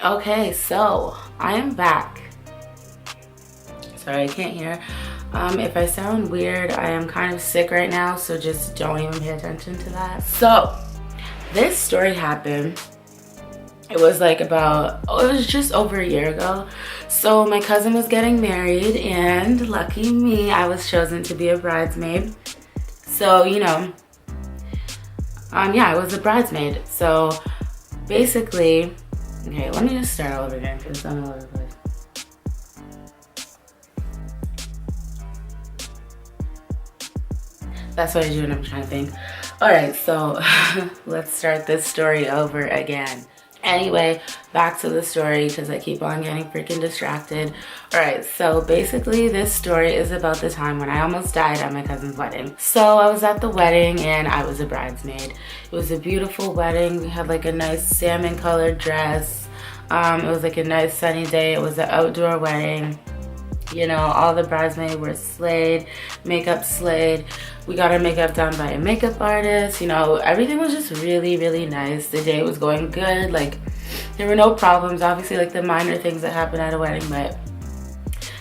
Okay, so I am back. Sorry, I can't hear. If I sound weird, I am kind of sick right now, so just don't even pay attention to that. So, this story happened. It was like it was just over a year ago. So my cousin was getting married, and lucky me, I was chosen to be a bridesmaid. So, yeah, I was a bridesmaid. So basically, okay, let me just start all over again because I'm all over the place. That's what I do when I'm trying to think. All right, so let's start this story over again. Anyway, back to the story because I keep on getting freaking distracted. All right, so basically this story is about the time when I almost died at my cousin's wedding. So I was at the wedding and I was a bridesmaid. It was a beautiful wedding. We had like a nice salmon colored dress. It was like a nice sunny day. It was an outdoor wedding. You know, all the bridesmaids were slayed, makeup slayed. We got our makeup done by a makeup artist. You know, everything was just really, really nice. The day was going good. Like, there were no problems. Obviously, like the minor things that happen at a wedding, but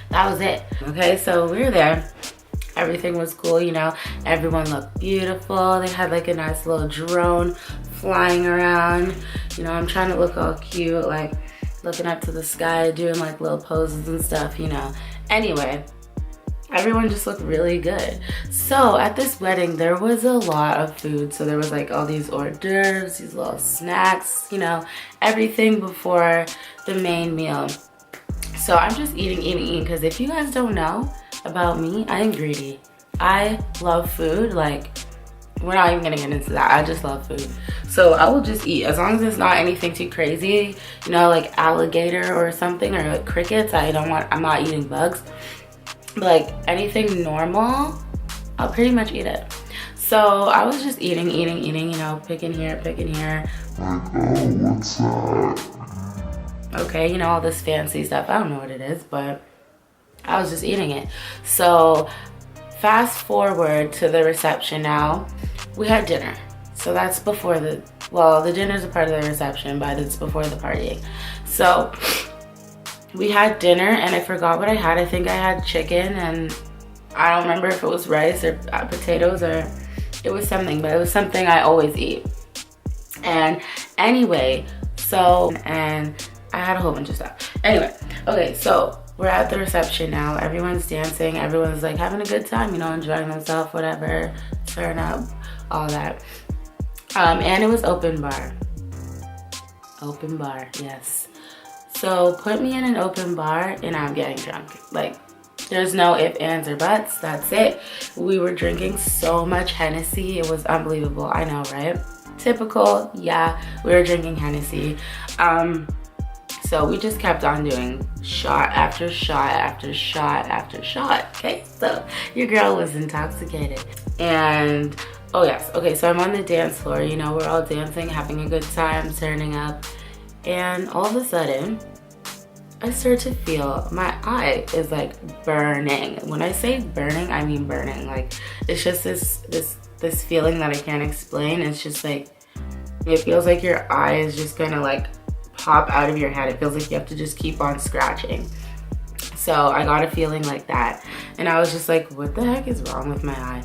that was it. Okay, so we were there. Everything was cool, you know. Everyone looked beautiful. They had like a nice little drone flying around. You know, I'm trying to look all cute, like looking up to the sky, doing like little poses and stuff, you know. Anyway, everyone just looked really good. So at this wedding, there was a lot of food. So there was like all these hors d'oeuvres, these little snacks, you know, everything before the main meal. So I'm just eating, because if you guys don't know about me, I am greedy. I love food. Like, we're not even gonna get into that. I just love food. So I will just eat as long as it's not anything too crazy, you know, like alligator or something, or like crickets. I'm not eating bugs. But like anything normal, I'll pretty much eat it. So I was just eating, you know, picking here. Like, oh, what's that? Okay, you know, all this fancy stuff. I don't know what it is, but I was just eating it. So fast forward to the reception now. We had dinner. So that's before the dinner's a part of the reception, but it's before the partying. So we had dinner and I forgot what I had. I think I had chicken, and I don't remember if it was rice or potatoes, or it was something, but it was something I always eat. And anyway, and I had a whole bunch of stuff. Anyway, okay, so we're at the reception now. Everyone's dancing. Everyone's like having a good time, you know, enjoying themselves, whatever, turn up, all that. And it was open bar. Open bar, yes. So put me in an open bar and I'm getting drunk. Like, there's no ifs, ands, or buts. That's it. We were drinking so much Hennessy. It was unbelievable. I know, right? Typical, yeah. We were drinking Hennessy. So we just kept on doing shot after shot after shot after shot. Okay, so your girl was intoxicated. And oh yes, okay, so I'm on the dance floor, you know, we're all dancing, having a good time, turning up, and all of a sudden I start to feel my eye is like burning. When I say burning, I mean burning. Like, it's just this feeling that I can't explain. It's just like, it feels like your eye is just gonna like pop out of your head. It feels like you have to just keep on scratching. So I got a feeling like that, and I was just like, what the heck is wrong with my eye?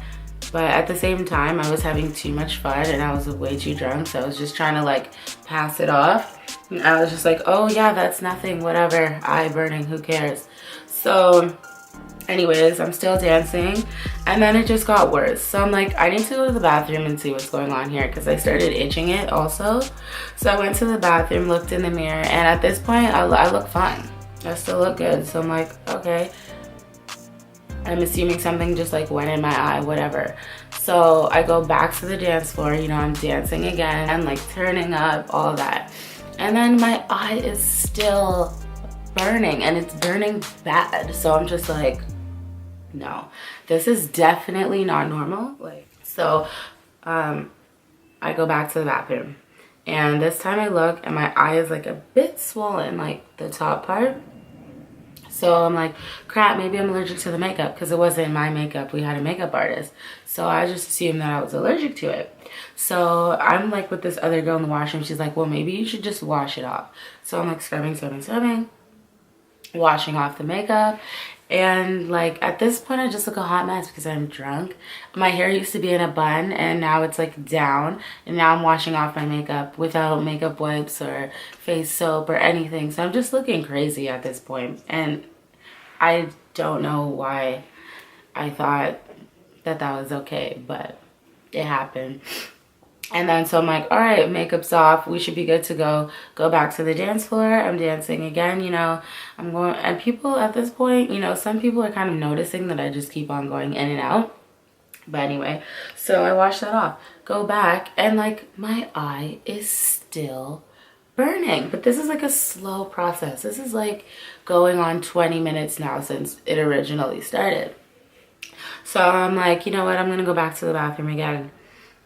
But at the same time, I was having too much fun and I was way too drunk, so I was just trying to like pass it off. And I was just like, oh yeah, that's nothing, whatever, eye burning, who cares? So anyways, I'm still dancing, and then it just got worse. So I'm like, I need to go to the bathroom and see what's going on here, because I started itching it also. So I went to the bathroom, looked in the mirror, and at this point, I look fine. I still look good. So I'm like, okay. I'm assuming something just like went in my eye, whatever. So I go back to the dance floor, you know, I'm dancing again, and like turning up, all that. And then my eye is still burning, and it's burning bad. So I'm just like, no, this is definitely not normal. Like, so I go back to the bathroom, and this time I look and my eye is like a bit swollen, like the top part. So I'm like, crap, maybe I'm allergic to the makeup, because it wasn't my makeup. We had a makeup artist. So I just assumed that I was allergic to it. So I'm like with this other girl in the washroom. She's like, well, maybe you should just wash it off. So I'm like scrubbing, washing off the makeup. And like at this point I just look a hot mess because I'm drunk. My hair used to be in a bun and now it's like down, and now I'm washing off my makeup without makeup wipes or face soap or anything. So I'm just looking crazy at this point, and I don't know why I thought that that was okay, but it happened. And then so I'm like, all right, makeup's off, we should be good to go back to the dance floor. I'm dancing again, you know, I'm going, and people at this point, you know, some people are kind of noticing that I just keep on going in and out. But anyway, so I wash that off, go back, and like my eye is still burning. But this is like a slow process. This is like going on 20 minutes now since it originally started. So I'm like, you know what, I'm gonna go back to the bathroom again.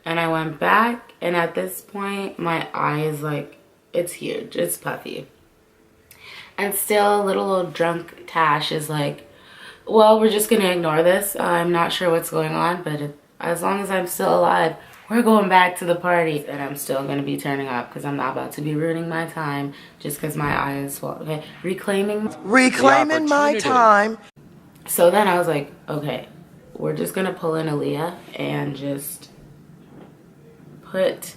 And I went back, and at this point, my eye is like, it's huge, it's puffy. And still, little old drunk Tash is like, well, we're just gonna ignore this. I'm not sure what's going on, but as long as I'm still alive, we're going back to the party. And I'm still gonna be turning up because I'm not about to be ruining my time just because my eye is swollen. Okay, reclaiming my time. So then I was like, okay, we're just gonna pull in Aaliyah and just put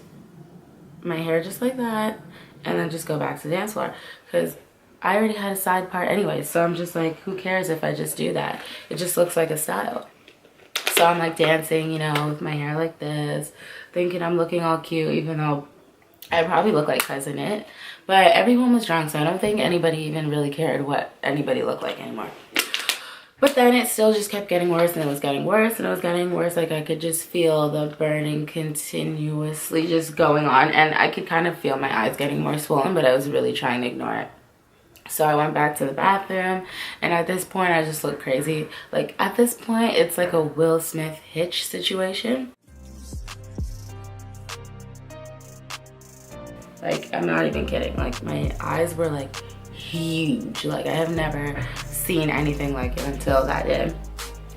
my hair just like that, and then just go back to the dance floor because I already had a side part anyway. So I'm just like, who cares if I just do that? It just looks like a style. So I'm like dancing, you know, with my hair like this, thinking I'm looking all cute, even though I probably look like Cousin It. But everyone was drunk, so I don't think anybody even really cared what anybody looked like anymore. But then it still just kept getting worse, and it was getting worse, and it was getting worse. Like I could just feel the burning continuously just going on, and I could kind of feel my eyes getting more swollen, but I was really trying to ignore it. So I went back to the bathroom, and at this point I just looked crazy. Like at this point it's like a Will Smith Hitch situation. Like I'm not even kidding. Like my eyes were like huge. Like I have never seen anything like it until that day.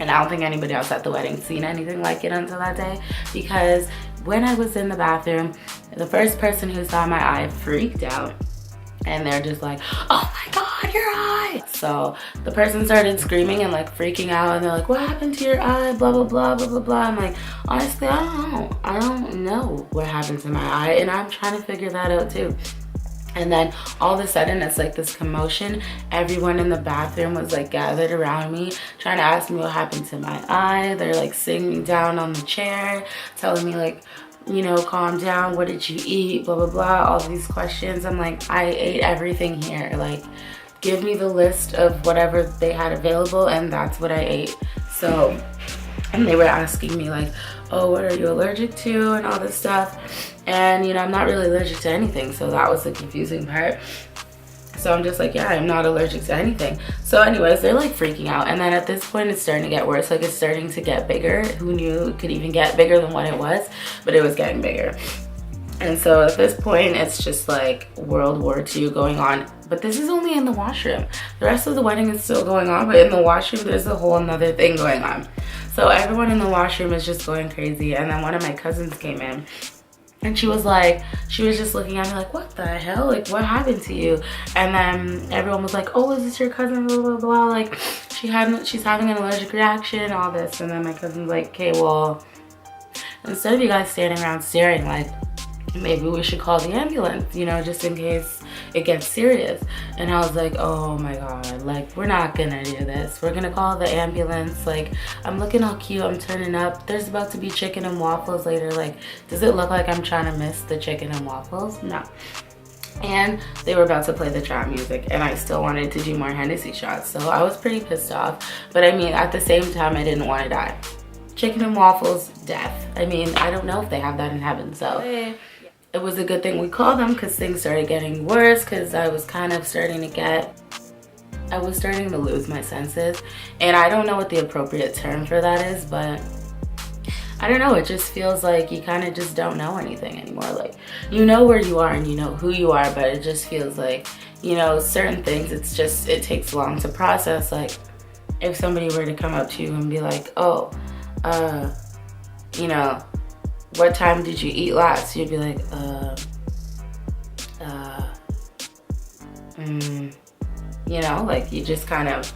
And I don't think anybody else at the wedding seen anything like it until that day, because when I was in the bathroom, the first person who saw my eye freaked out, and they're just like, oh my god, your eye. So the person started screaming and like freaking out, and they're like, what happened to your eye, blah blah blah blah blah blah. I'm like, honestly, I don't know what happened to my eye, and I'm trying to figure that out too. And then all of a sudden it's like this commotion. Everyone in the bathroom was like gathered around me, trying to ask me what happened to my eye. They're like sitting me down on the chair, telling me like, you know, calm down, what did you eat, blah blah blah, all these questions. I'm like, I ate everything here. Like, give me the list of whatever they had available, and that's what I ate. So, and they were asking me like, oh, what are you allergic to, and all this stuff. And you know, I'm not really allergic to anything, so that was the confusing part. So I'm just like, yeah, I'm not allergic to anything. So anyways, they're like freaking out, and then at this point it's starting to get worse. Like it's starting to get bigger. Who knew it could even get bigger than what it was? But it was getting bigger. And so at this point it's just like World War II going on. But this is only in the washroom. The rest of the wedding is still going on, but in the washroom there's a whole another thing going on. So everyone in the washroom is just going crazy. And then one of my cousins came in, and she was just looking at me like, what the hell? Like, what happened to you? And then everyone was like, oh, is this your cousin? Blah, blah, blah. Like, she's having an allergic reaction, all this. And then my cousin's like, okay, well, instead of you guys standing around staring, like, maybe we should call the ambulance, you know, just in case it gets serious. And I was like, oh my god, like, we're not gonna do this. We're gonna call the ambulance. Like, I'm looking all cute, I'm turning up, there's about to be chicken and waffles later. Like, does it look like I'm trying to miss the chicken and waffles? No. And they were about to play the trap music, and I still wanted to do more Hennessy shots, so I was pretty pissed off. But I mean, at the same time, I didn't want to die. Chicken and waffles, death. I mean, I don't know if they have that in heaven, so it was a good thing we called them, because things started getting worse, because I was kind of starting to lose my senses. And I don't know what the appropriate term for that is, but I don't know, it just feels like you kind of just don't know anything anymore. Like, you know where you are and you know who you are, but it just feels like you know, certain things, it's just, it takes long to process. Like if somebody were to come up to you and be like, oh, you know, what time did you eat last? You'd be like, you know, like you just kind of,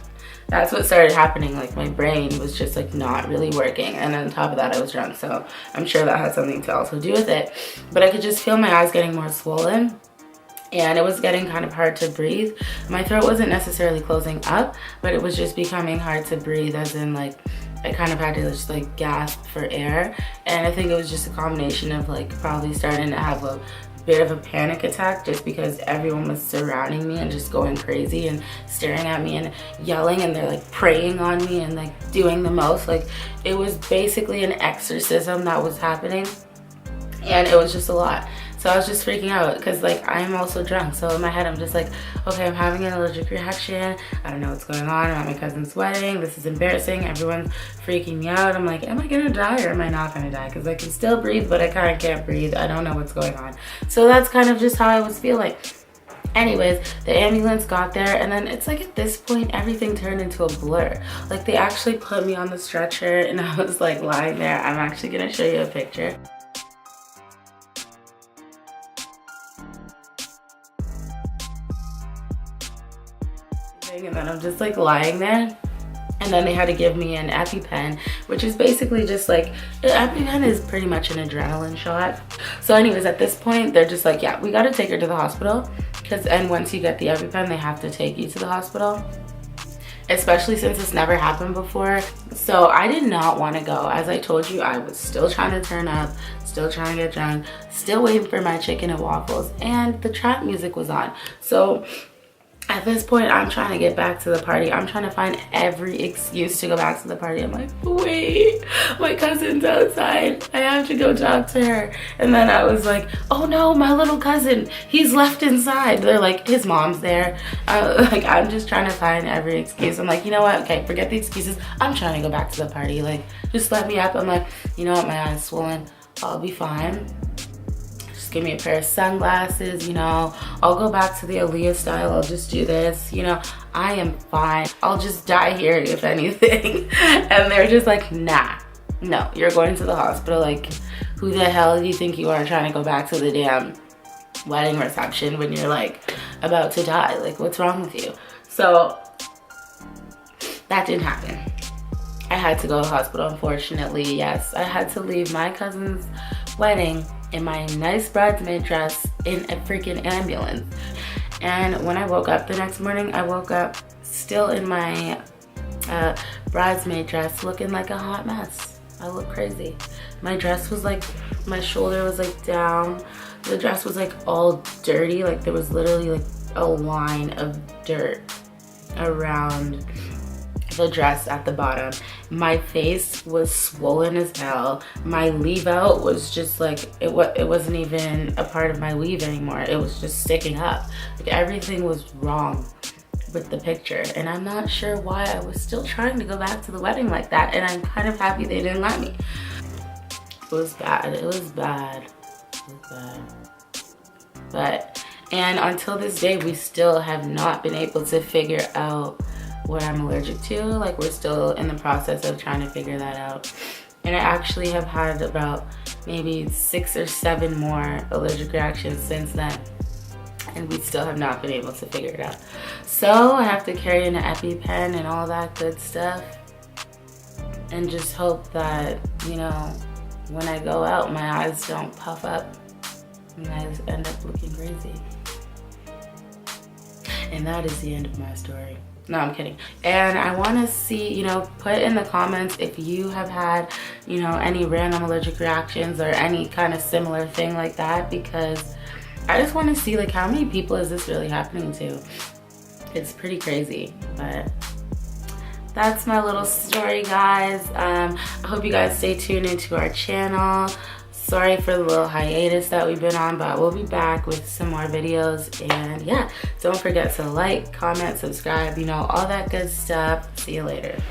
that's what started happening. Like my brain was just like not really working, and on top of that I was drunk, so I'm sure that had something to also do with it. But I could just feel my eyes getting more swollen, and it was getting kind of hard to breathe. My throat wasn't necessarily closing up, but it was just becoming hard to breathe, as in like I kind of had to just like gasp for air. And I think it was just a combination of like probably starting to have a bit of a panic attack, just because everyone was surrounding me and just going crazy and staring at me and yelling, and they're like preying on me and like doing the most. Like it was basically an exorcism that was happening, and it was just a lot. So I was just freaking out because like I'm also drunk. So in my head I'm just like, okay, I'm having an allergic reaction. I don't know what's going on. I'm at my cousin's wedding. This is embarrassing. Everyone's freaking me out. I'm like, am I gonna die or am I not gonna die? Because I can still breathe, but I kind of can't breathe. I don't know what's going on. So that's kind of just how I was feeling. Anyways, the ambulance got there, and then it's like at this point everything turned into a blur. Like they actually put me on the stretcher, and I was like lying there. I'm actually gonna show you a picture. And then I'm just like lying there, and then they had to give me an EpiPen, which is basically just like, an EpiPen is pretty much an adrenaline shot. So anyways, at this point they're just like, yeah, we got to take her to the hospital, and once you get the EpiPen they have to take you to the hospital, especially since it's never happened before. So I did not want to go. As I told you, I was still trying to turn up, still trying to get drunk, still waiting for my chicken and waffles, and the trap music was on. So at this point, I'm trying to get back to the party. I'm trying to find every excuse to go back to the party. I'm like, wait, my cousin's outside. I have to go talk to her. And then I was like, oh no, my little cousin, he's left inside. They're like, his mom's there. Like, I'm just trying to find every excuse. I'm like, you know what? Okay, forget the excuses. I'm trying to go back to the party. Like, just let me up. I'm like, you know what? My eye's swollen. I'll be fine. Give me a pair of sunglasses, you know, I'll go back to the Aaliyah style, I'll just do this, you know, I am fine, I'll just die here if anything. And they're just like, nah, no, you're going to the hospital. Like, who the hell do you think you are trying to go back to the damn wedding reception when you're like about to die? Like, what's wrong with you? So that didn't happen. I had to go to the hospital, unfortunately. Yes, I had to leave my cousin's wedding in my nice bridesmaid dress in a freaking ambulance. And when I woke up the next morning, I woke up still in my bridesmaid dress, looking like a hot mess. I look crazy. My dress was like, my shoulder was like down. The dress was like all dirty. Like there was literally like a line of dirt around the dress at the bottom. My face was swollen as hell. My leave out was just like, it wasn't even a part of my weave anymore. It was just sticking up. Like everything was wrong with the picture, and I'm not sure why I was still trying to go back to the wedding like that, and I'm kind of happy they didn't let me. It was bad. It was bad. It was bad. But, and until this day, we still have not been able to figure out what I'm allergic to. Like, we're still in the process of trying to figure that out. And I actually have had about maybe 6 or 7 more allergic reactions since then, and we still have not been able to figure it out. So I have to carry an EpiPen and all that good stuff, and just hope that, you know, when I go out, my eyes don't puff up and I end up looking crazy. And that is the end of my story. No, I'm kidding. And I want to see, you know, put in the comments if you have had, you know, any random allergic reactions or any kind of similar thing like that, because I just want to see, like, how many people is this really happening to? It's pretty crazy. But that's my little story, guys. I hope you guys stay tuned into our channel. Sorry for the little hiatus that we've been on, but we'll be back with some more videos. And yeah, don't forget to like, comment, subscribe, you know, all that good stuff. See you later.